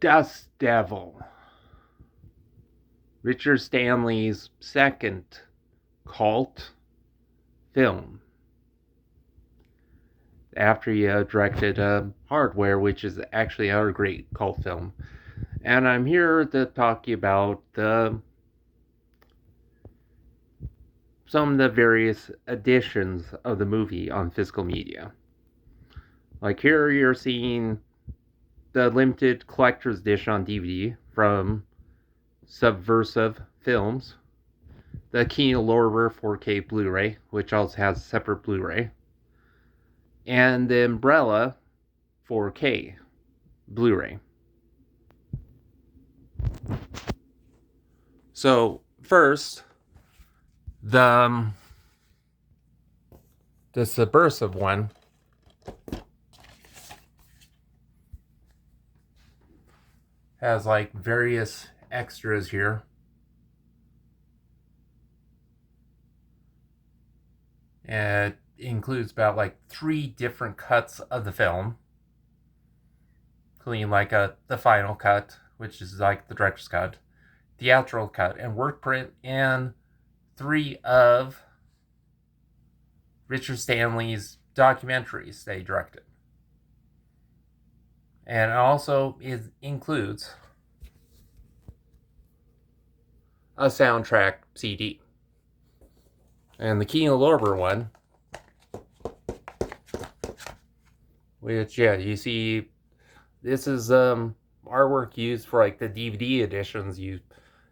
Dust Devil, Richard Stanley's second cult film after he directed Hardware, which is actually another great cult film. And I'm here to talk to you about some of the various editions of the movie on physical media. Like here you're seeing the limited collector's edition on DVD from Subversive Films, the Kino Lorber 4K Blu-ray, which also has a separate Blu-ray, and the Umbrella 4K Blu-ray. So first, the Subversive one has like various extras here. And it includes about like 3 different cuts of the film, including like the final cut, which is like the director's cut, theatrical cut, and work print, and 3 of Richard Stanley's documentaries they directed. And also it includes a soundtrack CD. And the Kino Lorber one, which, yeah, you see, this is artwork used for like the DVD editions you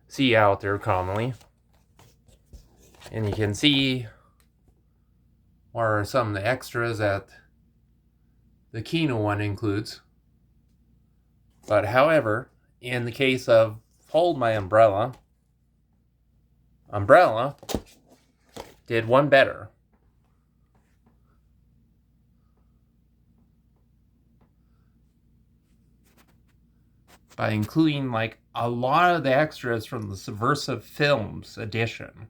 see out there commonly. And you can see what are some of the extras that the Kino one includes. But however, in the case of Hold My Umbrella, Umbrella did one better. By including like a lot of the extras from the Subversive Films edition.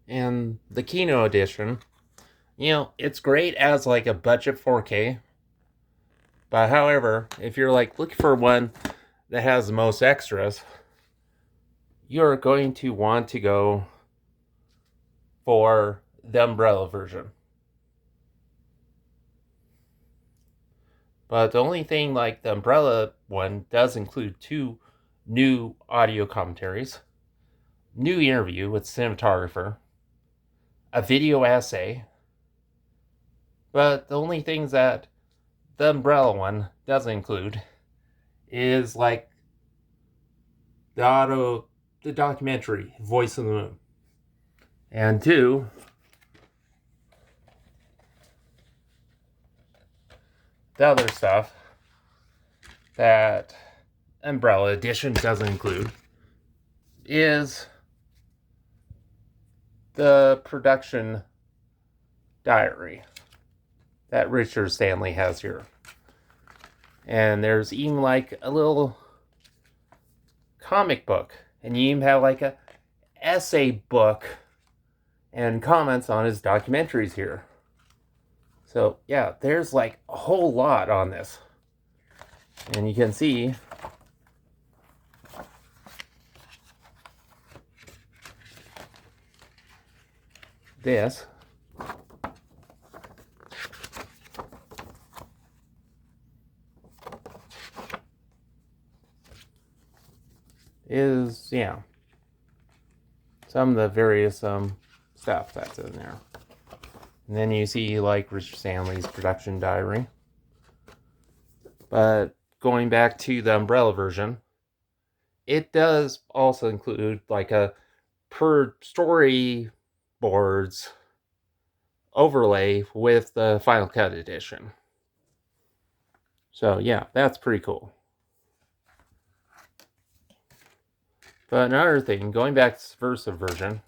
And the Kino edition, you know, it's great as like a budget 4K. But however, if you're like looking for one that has the most extras, you're going to want to go for the Umbrella version. But the only thing, like the Umbrella one does include 2 new audio commentaries, new interview with cinematographer, a video essay. But the only things that the Umbrella one doesn't include is like the documentary Voice of the Moon. And 2, the other stuff that Umbrella edition doesn't include is the production diary that Richard Stanley has here. And there's even like a little comic book, and you even have like a essay book and comments on his documentaries here. So yeah, there's like a whole lot on this. And you can see this is, yeah, some of the various stuff that's in there. And then you see like Richard Stanley's production diary. But going back to the Umbrella version, it does also include like a per storyboards overlay with the Final Cut edition. So yeah, that's pretty cool. But another thing, going back to the subversive version,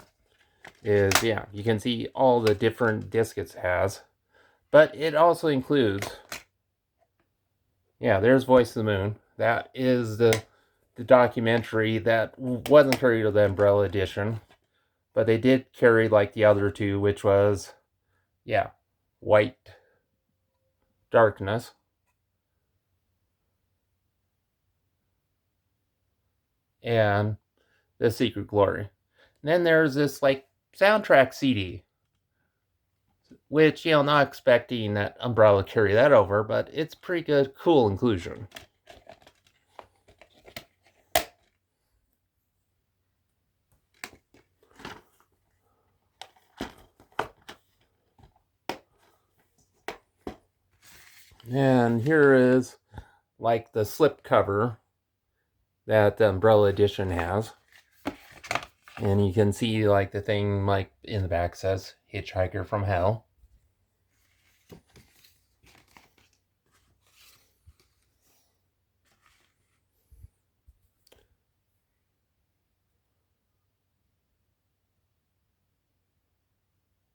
is yeah, you can see all the different discs it has. But it also includes, yeah, there's Voice of the Moon. That is the documentary that wasn't carried to the Umbrella edition. But they did carry like the other two, which was, yeah, White Darkness. And The Secret Glory. And then there's this like soundtrack CD, which, you know, not expecting that Umbrella carry that over, but it's pretty good, cool inclusion. And here is like the slipcover that the Umbrella edition has. And you can see like the thing like in the back says Hitchhiker from Hell.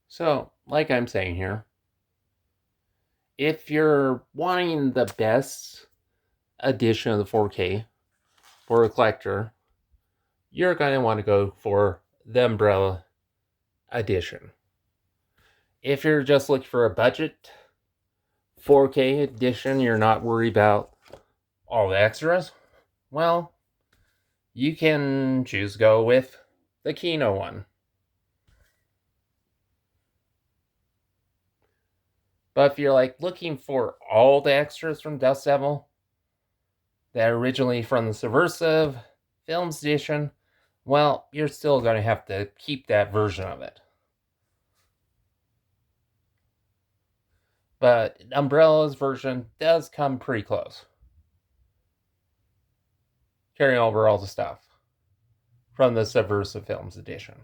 So, like I'm saying here, if you're wanting the best edition of the 4K for a collector, you're going to want to go for the Umbrella edition. If you're just looking for a budget 4K edition, you're not worried about all the extras, well, you can choose to go with the Kino one. But if you're like looking for all the extras from Dust Devil that are originally from the Subversive Films edition, well, you're still going to have to keep that version of it. But Umbrella's version does come pretty close, carrying over all the stuff from the Subversive Films edition.